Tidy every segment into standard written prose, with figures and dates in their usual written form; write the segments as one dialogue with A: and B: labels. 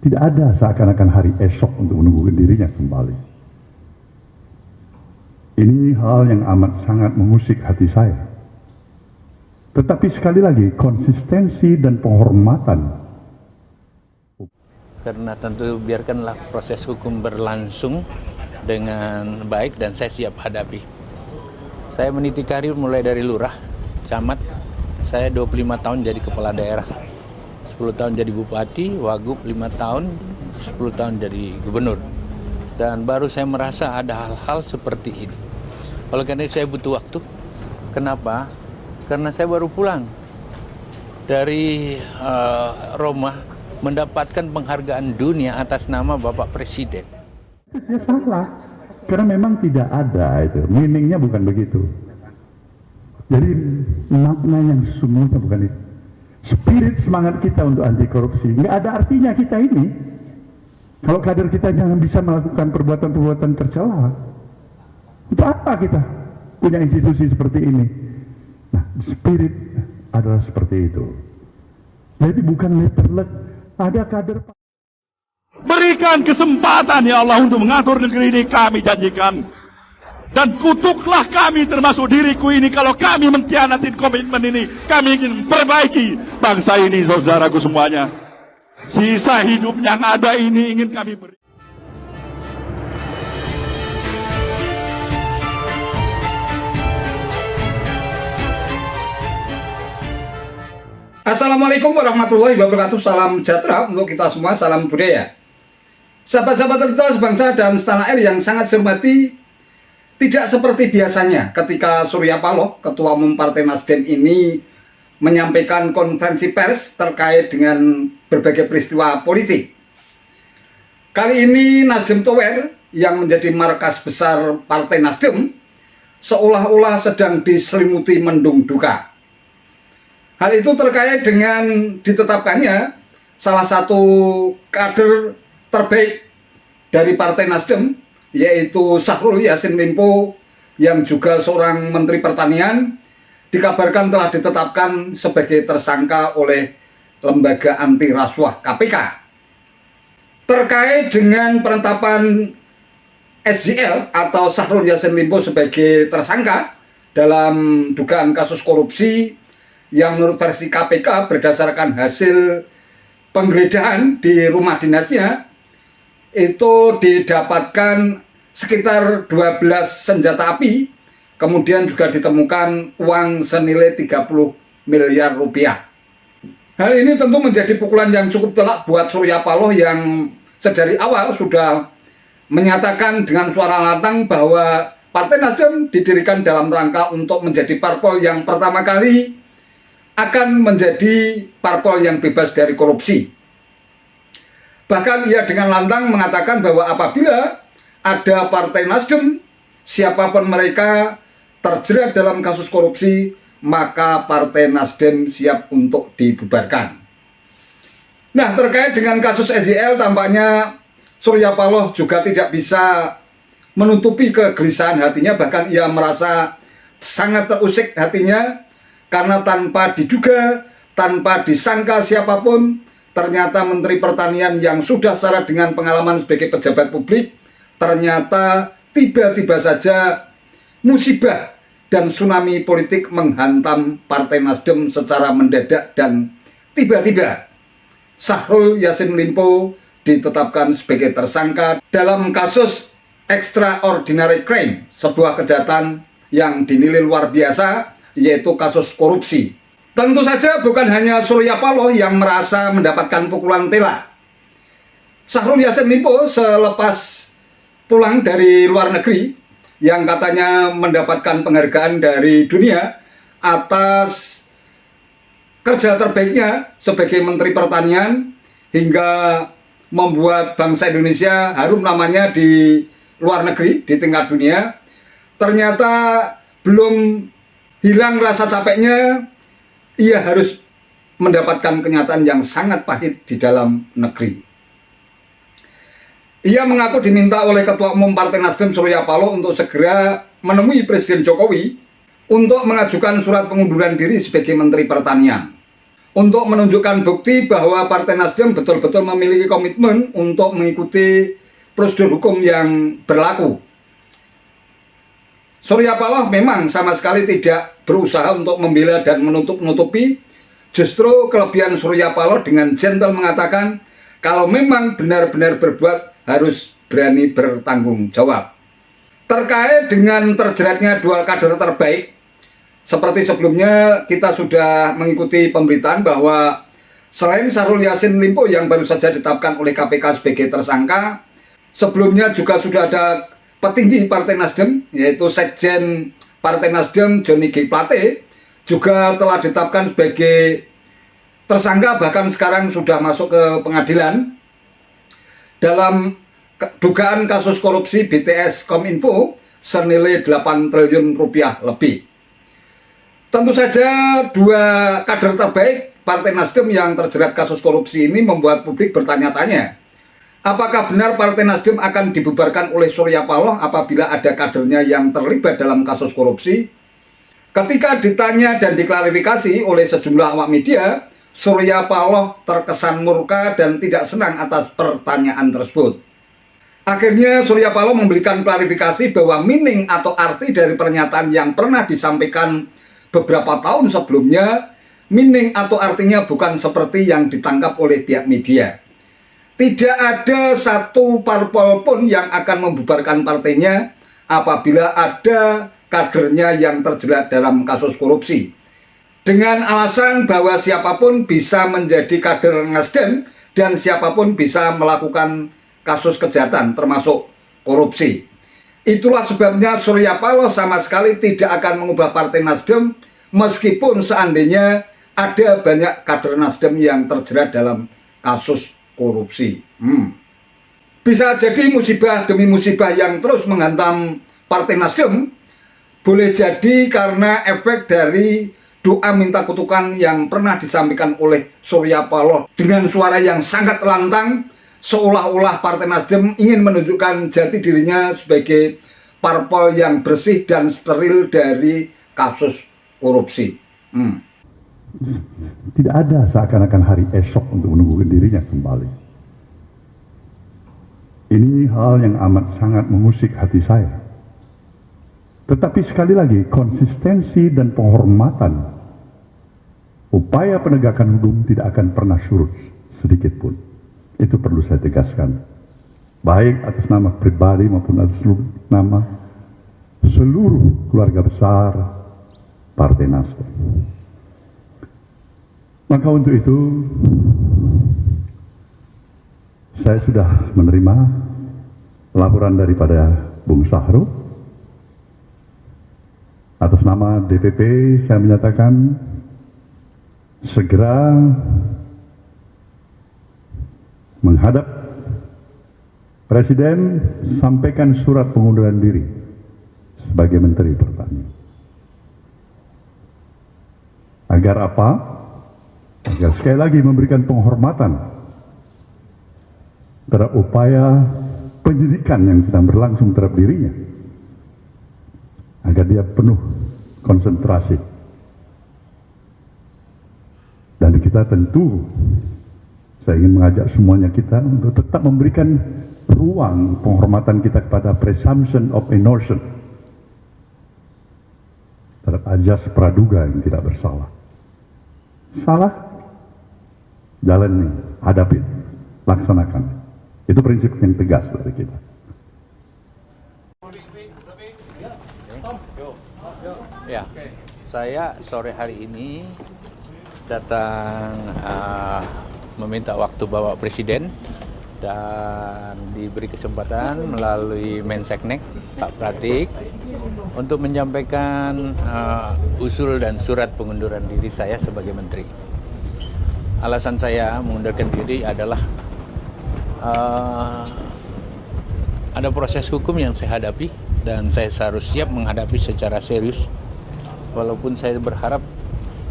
A: Tidak ada seakan-akan hari esok untuk menunggu dirinya kembali. Ini hal yang amat sangat mengusik hati saya. Tetapi sekali lagi, konsistensi dan penghormatan.
B: Karena tentu biarkanlah proses hukum berlangsung dengan baik dan saya siap hadapi. Saya meniti karir mulai dari lurah, camat. Saya 25 tahun jadi kepala daerah. 10 tahun jadi bupati, wagub 5 tahun, 10 tahun jadi gubernur. Dan baru saya merasa ada hal-hal seperti ini. Oleh karena itu saya butuh waktu. Kenapa? Karena saya baru pulang dari Roma mendapatkan penghargaan dunia atas nama Bapak Presiden.
A: Ya salah, karena memang tidak ada itu. Meaningnya bukan begitu. Jadi makna yang sesungguhnya bukan itu. Spirit semangat kita untuk anti korupsi nggak ada artinya kita ini kalau kader kita jangan bisa melakukan perbuatan-perbuatan tercela. Untuk apa kita punya institusi seperti ini? Nah, spirit adalah seperti itu. Jadi bukan letterlek. Ada kader.
C: Berikan kesempatan ya Allah untuk mengatur negeri ini, kami janjikan. Dan kutuklah kami termasuk diriku ini kalau kami mengkhianati komitmen ini. Kami ingin perbaiki bangsa ini, saudaraku semuanya. Sisa hidup yang ada ini ingin kami beri.
D: Assalamualaikum warahmatullahi wabarakatuh. Salam sejahtera untuk kita semua, salam budaya. Sahabat-sahabat tercinta sebangsa dan setanah air yang sangat saya hormati, tidak seperti biasanya ketika Surya Paloh, Ketua Umum Partai Nasdem ini menyampaikan konferensi pers terkait dengan berbagai peristiwa politik. Kali ini Nasdem Tower yang menjadi markas besar Partai Nasdem seolah-olah sedang diselimuti mendung duka. Hal itu terkait dengan ditetapkannya salah satu kader terbaik dari Partai Nasdem, yaitu Syahrul Yassin Limpo yang juga seorang Menteri Pertanian, dikabarkan telah ditetapkan sebagai tersangka oleh Lembaga Anti Rasuah KPK. Terkait dengan penetapan SYL atau Syahrul Yassin Limpo sebagai tersangka dalam dugaan kasus korupsi yang menurut versi KPK berdasarkan hasil penggeledahan di rumah dinasnya, itu didapatkan sekitar 12 senjata api, kemudian juga ditemukan uang senilai 30 miliar rupiah. Hal ini tentu menjadi pukulan yang cukup telak buat Surya Paloh yang sedari awal sudah menyatakan dengan suara lantang bahwa Partai Nasdem didirikan dalam rangka untuk menjadi parpol yang pertama kali akan menjadi parpol yang bebas dari korupsi. Bahkan ia dengan lantang mengatakan bahwa apabila ada Partai Nasdem, siapapun mereka terjerat dalam kasus korupsi, maka Partai Nasdem siap untuk dibubarkan. Nah, terkait dengan kasus SYL, tampaknya Surya Paloh juga tidak bisa menutupi kegelisahan hatinya, bahkan ia merasa sangat terusik hatinya karena tanpa diduga, tanpa disangka siapapun, ternyata Menteri Pertanian yang sudah syarat dengan pengalaman sebagai pejabat publik, ternyata tiba-tiba saja musibah dan tsunami politik menghantam Partai Nasdem secara mendadak dan tiba-tiba. Syahrul Yassin Limpo ditetapkan sebagai tersangka dalam kasus extraordinary crime, sebuah kejahatan yang dinilai luar biasa, yaitu kasus korupsi. Tentu saja bukan hanya Surya Paloh yang merasa mendapatkan pukulan telak. Syahrul Yassin Limpo selepas pulang dari luar negeri yang katanya mendapatkan penghargaan dari dunia atas kerja terbaiknya sebagai Menteri Pertanian hingga membuat bangsa Indonesia harum namanya di luar negeri, di tingkat dunia. Ternyata belum hilang rasa capeknya, ia harus mendapatkan kenyataan yang sangat pahit di dalam negeri. Ia mengaku diminta oleh Ketua Umum Partai Nasdem Surya Paloh untuk segera menemui Presiden Jokowi untuk mengajukan surat pengunduran diri sebagai Menteri Pertanian. untuk menunjukkan bukti bahwa Partai Nasdem betul-betul memiliki komitmen untuk mengikuti prosedur hukum yang berlaku. Surya Paloh memang sama sekali tidak berusaha untuk membela dan menutup-nutupi. Justru kelebihan Surya Paloh dengan gentle mengatakan kalau memang benar-benar berbuat harus berani bertanggung jawab. Terkait dengan terjeratnya dua kader terbaik, seperti sebelumnya kita sudah mengikuti pemberitaan bahwa selain Syahrul Yassin Limpo yang baru saja ditetapkan oleh KPK sebagai tersangka, sebelumnya juga sudah ada petinggi Partai Nasdem, yaitu Sekjen Partai Nasdem Johnny G. Plate, juga telah ditetapkan sebagai tersangka, bahkan sekarang sudah masuk ke pengadilan dalam dugaan kasus korupsi BTS Kominfo senilai 8 triliun rupiah lebih. Tentu saja dua kader terbaik Partai Nasdem yang terjerat kasus korupsi ini membuat publik bertanya-tanya. Apakah benar Partai Nasdem akan dibubarkan oleh Surya Paloh apabila ada kadernya yang terlibat dalam kasus korupsi? Ketika ditanya dan diklarifikasi oleh sejumlah awak media, Surya Paloh terkesan murka dan tidak senang atas pertanyaan tersebut. Akhirnya Surya Paloh memberikan klarifikasi bahwa meaning atau arti dari pernyataan yang pernah disampaikan beberapa tahun sebelumnya, meaning atau artinya bukan seperti yang ditangkap oleh pihak media. Tidak ada satu parpol pun yang akan membubarkan partainya apabila ada kadernya yang terjerat dalam kasus korupsi. Dengan alasan bahwa siapapun bisa menjadi kader Nasdem dan siapapun bisa melakukan kasus kejahatan termasuk korupsi. Itulah sebabnya Surya Paloh sama sekali tidak akan mengubah Partai Nasdem meskipun seandainya ada banyak kader Nasdem yang terjerat dalam kasus korupsi. Bisa jadi musibah demi musibah yang terus menghantam Partai Nasdem boleh jadi karena efek dari doa minta kutukan yang pernah disampaikan oleh Surya Paloh dengan suara yang sangat lantang, seolah-olah Partai Nasdem ingin menunjukkan jati dirinya sebagai parpol yang bersih dan steril dari kasus korupsi.
A: Tidak ada seakan-akan hari esok untuk menunggu dirinya kembali. Ini hal yang amat sangat mengusik hati saya. Tetapi sekali lagi, konsistensi dan penghormatan upaya penegakan hukum tidak akan pernah surut sedikit pun. Itu perlu saya tegaskan, baik atas nama pribadi maupun atas nama seluruh keluarga besar Partai Nasdem. Maka untuk itu, saya sudah menerima laporan daripada Bung Syahrul. Atas nama DPP, saya menyatakan segera menghadap Presiden, sampaikan surat pengunduran diri sebagai Menteri Pertanian. Agar apa? Agar sekali lagi memberikan penghormatan terhadap upaya penyidikan yang sedang berlangsung terhadap dirinya. Agar dia penuh konsentrasi. Dan kita tentu, saya ingin mengajak semuanya kita untuk tetap memberikan ruang penghormatan kita kepada presumption of innocence terhadap ajas praduga yang tidak bersalah. Salah, jalani, hadapi, laksanakan. Itu prinsip yang tegas dari kita.
B: Ya, saya sore hari ini datang meminta waktu Bapak Presiden dan diberi kesempatan melalui Menseknek Pak Pratik untuk menyampaikan usul dan surat pengunduran diri saya sebagai Menteri. Alasan saya mengundurkan diri adalah ada proses hukum yang saya hadapi dan saya harus siap menghadapi secara serius. Walaupun saya berharap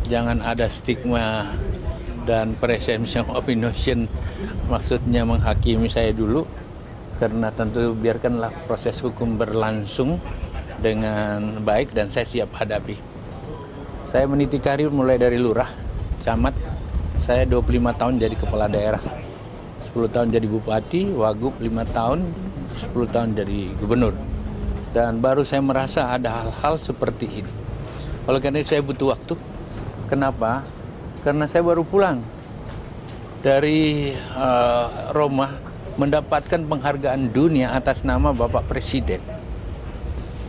B: jangan ada stigma dan presumption of innocence, maksudnya menghakimi saya dulu, karena tentu biarkanlah proses hukum berlangsung dengan baik dan saya siap hadapi. Saya meniti karir mulai dari lurah, camat, Saya 25 tahun jadi kepala daerah, 10 tahun jadi bupati, wagub 5 tahun, 10 tahun jadi gubernur. Dan baru saya merasa ada hal-hal seperti ini. Oleh karena itu saya butuh waktu. Kenapa? Karena saya baru pulang dari Roma mendapatkan penghargaan dunia atas nama Bapak Presiden.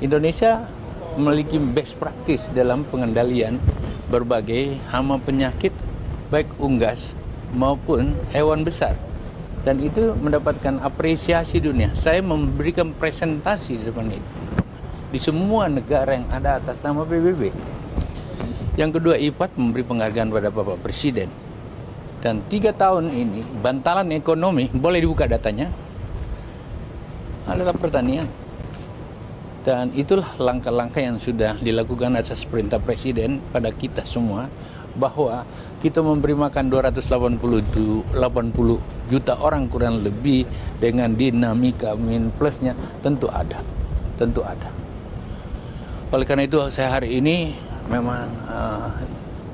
B: Indonesia memiliki best practice dalam pengendalian berbagai hama penyakit baik unggas maupun hewan besar. Dan itu mendapatkan apresiasi dunia. Saya memberikan presentasi di depan itu di semua negara yang ada atas nama PBB. Yang kedua, IPAT memberi penghargaan pada Bapak Presiden. Dan 3 tahun ini bantalan ekonomi, boleh dibuka datanya, adalah pertanian. Dan itulah langkah-langkah yang sudah dilakukan atas perintah Presiden pada kita semua, bahwa kita memberi makan 280 juta orang kurang lebih dengan dinamika min plusnya tentu ada. Oleh karena itu saya hari ini memang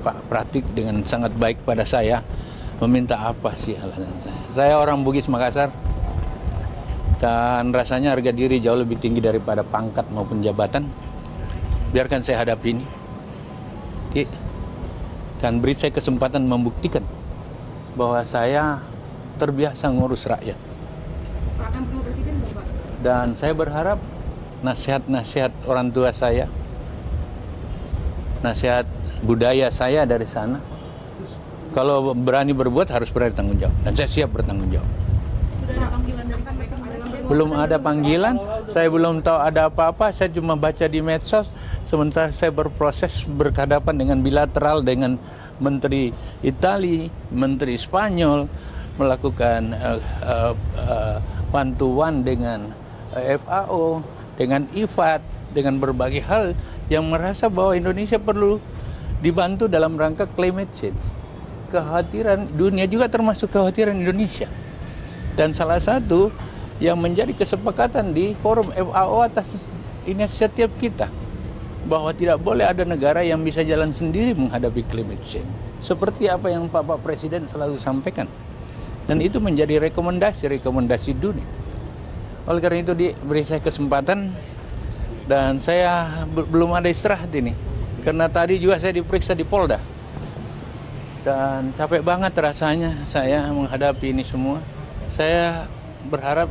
B: Pak Pratik dengan sangat baik pada saya meminta apa sih alasan saya. Saya orang Bugis Makassar dan rasanya harga diri jauh lebih tinggi daripada pangkat maupun jabatan. Biarkan saya hadapi ini. Dan beri saya kesempatan membuktikan bahwa saya terbiasa ngurus rakyat. Dan saya berharap nasihat-nasihat orang tua saya, nasihat budaya saya dari sana, kalau berani berbuat harus berani tanggung jawab. Dan saya siap bertanggung jawab.
E: Sudah ada panggilan dari Pak Presiden?
B: Belum ada panggilan, saya belum tahu ada apa-apa, saya cuma baca di medsos, sementara saya berproses berhadapan dengan bilateral dengan Menteri Itali, Menteri Spanyol, melakukan bantuan dengan FAO, dengan IFAD, dengan berbagai hal yang merasa bahwa Indonesia perlu dibantu dalam rangka climate change. Kekhawatiran dunia juga termasuk kekhawatiran Indonesia. Dan salah satu yang menjadi kesepakatan di forum FAO atas inisiatif kita, bahwa tidak boleh ada negara yang bisa jalan sendiri menghadapi climate change. Seperti apa yang Pak Presiden selalu sampaikan. Dan itu menjadi rekomendasi dunia. Oleh karena itu diberi saya kesempatan, dan saya belum ada istirahat ini. Karena tadi juga saya diperiksa di Polda. Dan capek banget rasanya saya menghadapi ini semua. Saya berharap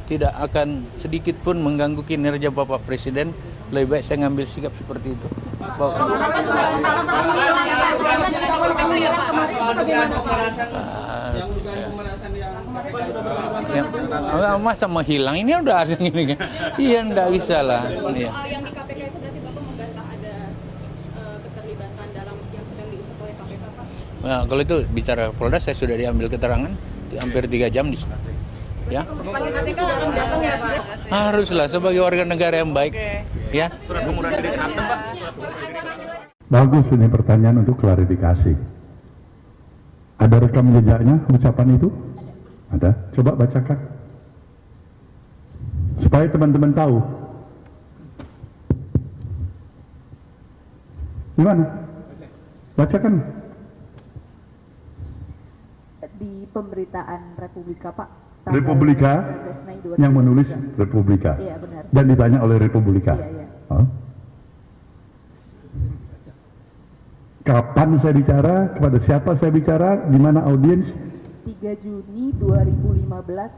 B: tidak akan sedikit pun mengganggu kinerja Bapak Presiden. Lebih baik saya ngambil sikap seperti itu. Masa menghilang, ini udah ada ini kan? Iya, enggak bisa lah. Iya.
E: Yang di KPK itu berarti Bapak membantah ada keterlibatan dalam yang sedang diusut oleh KPK, Pak?
B: Nah, kalau itu bicara Polda, saya sudah diambil keterangan hampir 3 jam di sana. Ya.
E: Panggil KPK akan datang ya, Pak?
B: Haruslah sebagai warga negara yang baik. Ya.
F: Surat pengunduran diri Nasdem, Pak.
A: Bagus ini pertanyaan untuk klarifikasi. Ada rekam jejaknya ucapan itu? Ada? Coba bacakan. Supaya teman-teman tahu. Gimana? Bacakan.
G: Di pemberitaan Republika, Pak.
A: Republika
G: 19 Mei 2023.
A: yang menulis Republika.
G: Iya, benar.
A: Dan ditanya oleh Republika.
G: Iya.
A: Oh. Kapan saya bicara, kepada siapa saya bicara, di mana audiens?
G: 3 Juni 2015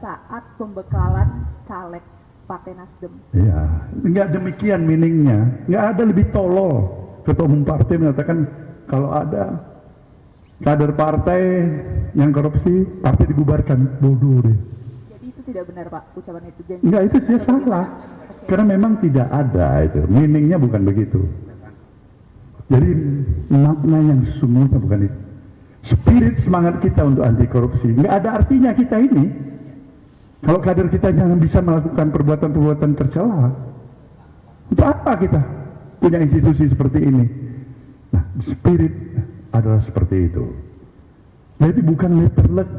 G: saat pembekalan caleg Partai Nasdem.
A: Iya, enggak demikian meaningnya. Enggak ada lebih tolol. Ketua umum partai mengatakan kalau ada kader partai yang korupsi, partai dibubarkan. Bodoh deh.
G: Jadi itu tidak benar, Pak, ucapan itu.
A: Enggak, itu saya salah. Karena memang tidak ada itu. Meaningnya bukan begitu. Jadi makna yang sesungguhnya bukan itu. Spirit semangat kita untuk anti korupsi nggak ada artinya kita ini kalau kader kita jangan bisa melakukan perbuatan-perbuatan tercela. Untuk apa kita punya institusi seperti ini? Nah, spirit adalah seperti itu. Jadi bukan letterlek.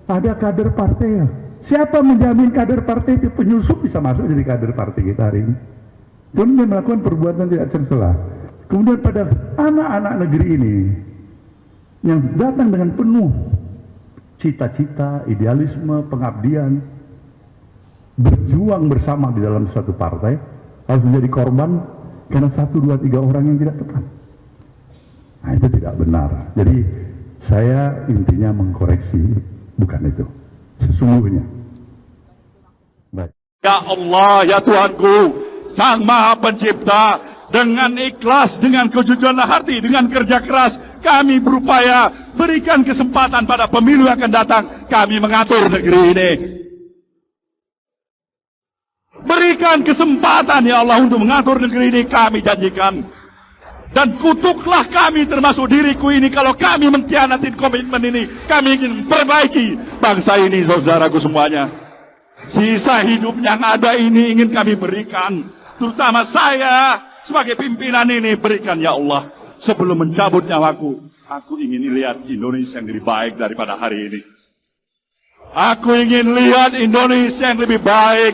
A: Ada kader partai ya. Siapa menjamin kader partai itu penyusup bisa masuk jadi kader partai kita hari ini? Kemudian melakukan perbuatan tidak tercela. Kemudian pada anak-anak negeri ini yang datang dengan penuh cita-cita, idealisme, pengabdian, berjuang bersama di dalam suatu partai, harus menjadi korban karena 1, 2, 3 orang yang tidak tepat. Nah, itu tidak benar. Jadi saya intinya mengkoreksi, bukan itu sesungguhnya. Baik.
C: Ya Allah, ya Tuhanku, Sang Maha Pencipta, dengan ikhlas, dengan kejujuran hati, dengan kerja keras, kami berupaya berikan kesempatan pada pemilu yang akan datang. Kami mengatur negeri ini. Berikan kesempatan ya Allah untuk mengatur negeri ini, kami janjikan. Dan kutuklah kami termasuk diriku ini kalau kami mengkhianati komitmen ini. Kami ingin perbaiki bangsa ini, saudaraku semuanya. Sisa hidup yang ada ini ingin kami berikan, terutama saya sebagai pimpinan ini, berikan ya Allah. Sebelum mencabut nyawaku, aku ingin lihat Indonesia yang lebih baik daripada hari ini. Aku ingin lihat Indonesia yang lebih baik.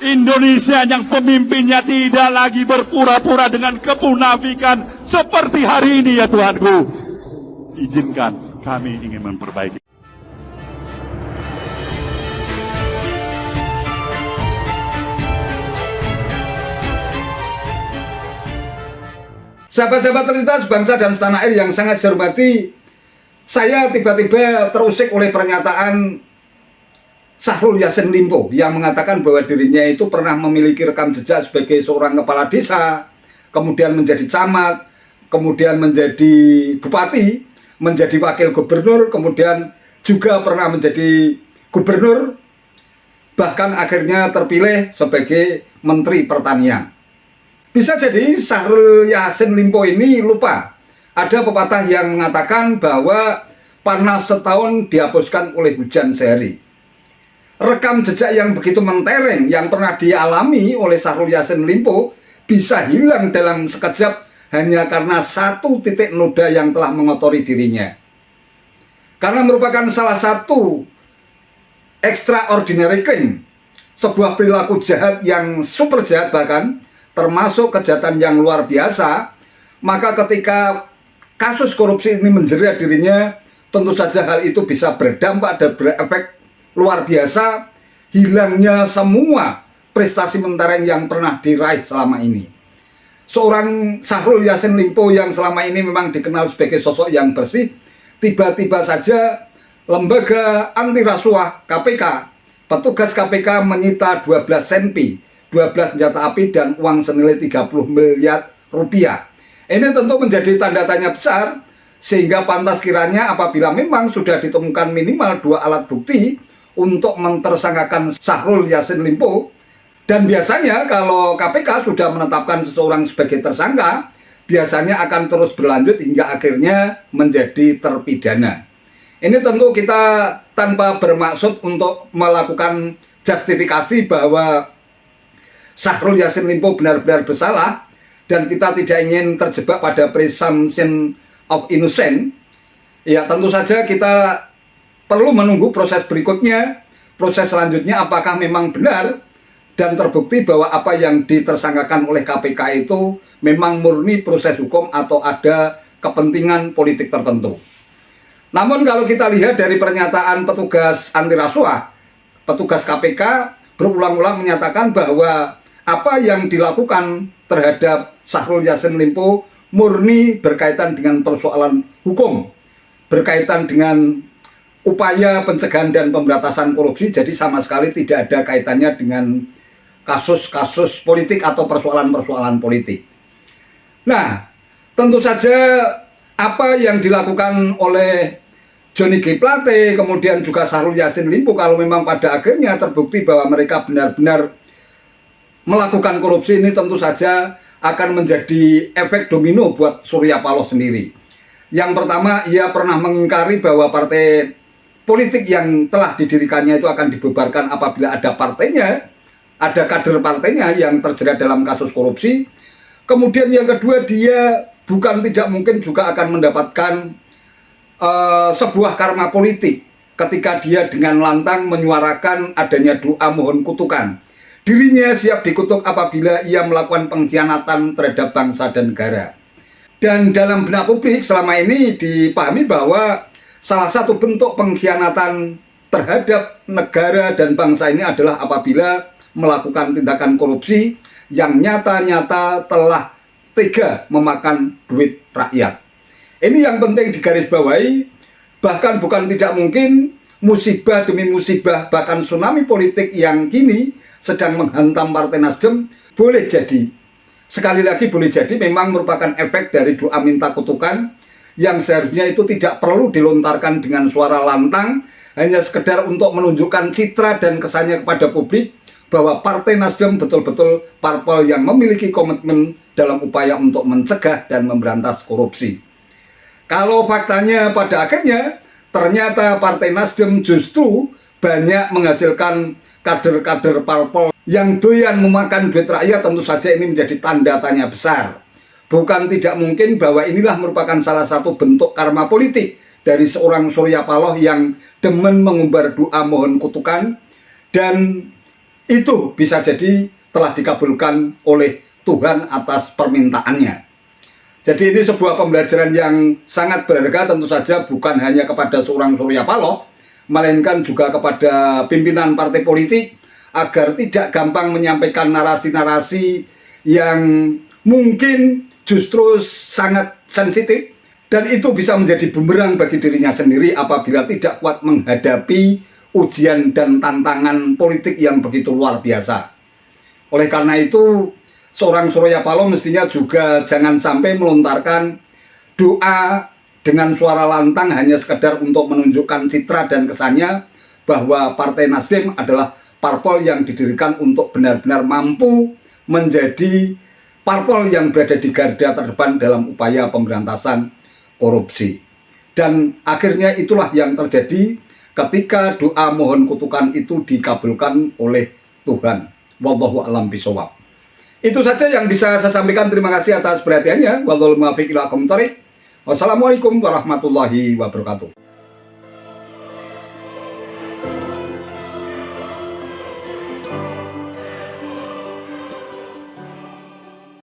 C: Indonesia yang pemimpinnya tidak lagi berpura-pura dengan kemunafikan seperti hari ini ya Tuhanku. Izinkan kami ingin memperbaiki.
D: Sahabat-sahabat Tercinta bangsa dan setanah air yang sangat saya hormati, saya tiba-tiba terusik oleh pernyataan Syahrul Yassin Limpo yang mengatakan bahwa dirinya itu pernah memiliki rekam jejak sebagai seorang kepala desa, kemudian menjadi camat, kemudian menjadi bupati, menjadi wakil gubernur, kemudian juga pernah menjadi gubernur, bahkan akhirnya terpilih sebagai Menteri Pertanian. Bisa jadi Syahrul Yassin Limpo ini lupa. Ada pepatah yang mengatakan bahwa panas setahun dihapuskan oleh hujan sehari. Rekam jejak yang begitu mentereng yang pernah dialami oleh Syahrul Yassin Limpo bisa hilang dalam sekejap hanya karena satu titik noda yang telah mengotori dirinya. Karena merupakan salah satu extraordinary crime, sebuah perilaku jahat yang super jahat bahkan, termasuk kejahatan yang luar biasa, maka ketika kasus korupsi ini menjerat dirinya, tentu saja hal itu bisa berdampak dan berefek luar biasa, hilangnya semua prestasi mentereng yang pernah diraih selama ini. Seorang Syahrul Yassin Limpo yang selama ini memang dikenal sebagai sosok yang bersih, tiba-tiba saja lembaga anti rasuah KPK, petugas KPK menyita 12 senpi, 12 senjata api dan uang senilai 30 miliar rupiah. Ini tentu menjadi tanda tanya besar, sehingga pantas kiranya apabila memang sudah ditemukan minimal 2 alat bukti untuk mentersangkakan Syahrul Yassin Limpo, dan biasanya kalau KPK sudah menetapkan seseorang sebagai tersangka, biasanya akan terus berlanjut hingga akhirnya menjadi terpidana. Ini tentu kita tanpa bermaksud untuk melakukan justifikasi bahwa Syahrul Yassin Limpo benar-benar bersalah, dan kita tidak ingin terjebak pada presumption of innocence. Ya tentu saja kita perlu menunggu proses berikutnya, proses selanjutnya apakah memang benar dan terbukti bahwa apa yang ditersangkakan oleh KPK itu memang murni proses hukum atau ada kepentingan politik tertentu. Namun kalau kita lihat dari pernyataan petugas anti rasuah, petugas KPK berulang-ulang menyatakan bahwa apa yang dilakukan terhadap Syahrul Yassin Limpo murni berkaitan dengan persoalan hukum, berkaitan dengan upaya pencegahan dan pemberantasan korupsi, jadi sama sekali tidak ada kaitannya dengan kasus-kasus politik atau persoalan-persoalan politik. Nah, tentu saja apa yang dilakukan oleh Johnny G. Plate, kemudian juga Syahrul Yassin Limpo, kalau memang pada akhirnya terbukti bahwa mereka benar-benar melakukan korupsi, ini tentu saja akan menjadi efek domino buat Surya Paloh sendiri. Yang pertama, ia pernah mengingkari bahwa partai politik yang telah didirikannya itu akan dibubarkan apabila ada partainya, ada kader partainya yang terjerat dalam kasus korupsi. Kemudian yang kedua, dia bukan tidak mungkin juga akan mendapatkan sebuah karma politik ketika dia dengan lantang menyuarakan adanya doa mohon kutukan. Dirinya siap dikutuk apabila ia melakukan pengkhianatan terhadap bangsa dan negara. Dan dalam benak publik selama ini dipahami bahwa salah satu bentuk pengkhianatan terhadap negara dan bangsa ini adalah apabila melakukan tindakan korupsi yang nyata-nyata telah tega memakan duit rakyat. Ini yang penting digarisbawahi, bahkan bukan tidak mungkin musibah demi musibah, bahkan tsunami politik yang kini sedang menghantam Partai Nasdem boleh jadi, sekali lagi boleh jadi memang merupakan efek dari doa minta kutukan yang seharusnya itu tidak perlu dilontarkan dengan suara lantang, hanya sekedar untuk menunjukkan citra dan kesannya kepada publik bahwa Partai Nasdem betul-betul parpol yang memiliki komitmen dalam upaya untuk mencegah dan memberantas korupsi. Kalau faktanya pada akhirnya ternyata Partai Nasdem justru banyak menghasilkan kader-kader parpol yang doyan memakan duit rakyat, tentu saja ini menjadi tanda tanya besar. Bukan tidak mungkin bahwa inilah merupakan salah satu bentuk karma politik dari seorang Surya Paloh yang demen mengumbar doa mohon kutukan, dan itu bisa jadi telah dikabulkan oleh Tuhan atas permintaannya. Jadi ini sebuah pembelajaran yang sangat berharga, tentu saja bukan hanya kepada seorang Surya Paloh, melainkan juga kepada pimpinan partai politik agar tidak gampang menyampaikan narasi-narasi yang mungkin justru sangat sensitif, dan itu bisa menjadi bumerang bagi dirinya sendiri apabila tidak kuat menghadapi ujian dan tantangan politik yang begitu luar biasa. Oleh karena itu, seorang Surya Paloh mestinya juga jangan sampai melontarkan doa dengan suara lantang hanya sekedar untuk menunjukkan citra dan kesannya bahwa Partai Nasdem adalah parpol yang didirikan untuk benar-benar mampu menjadi parpol yang berada di garda terdepan dalam upaya pemberantasan korupsi. Dan akhirnya itulah yang terjadi ketika doa mohon kutukan itu dikabulkan oleh Tuhan. Wallahu a'lam bishawab. Itu saja yang bisa saya sampaikan. Terima kasih atas perhatiannya. Wallahul muwaffiq ila aqwamit thoriq. Wassalamualaikum warahmatullahi wabarakatuh.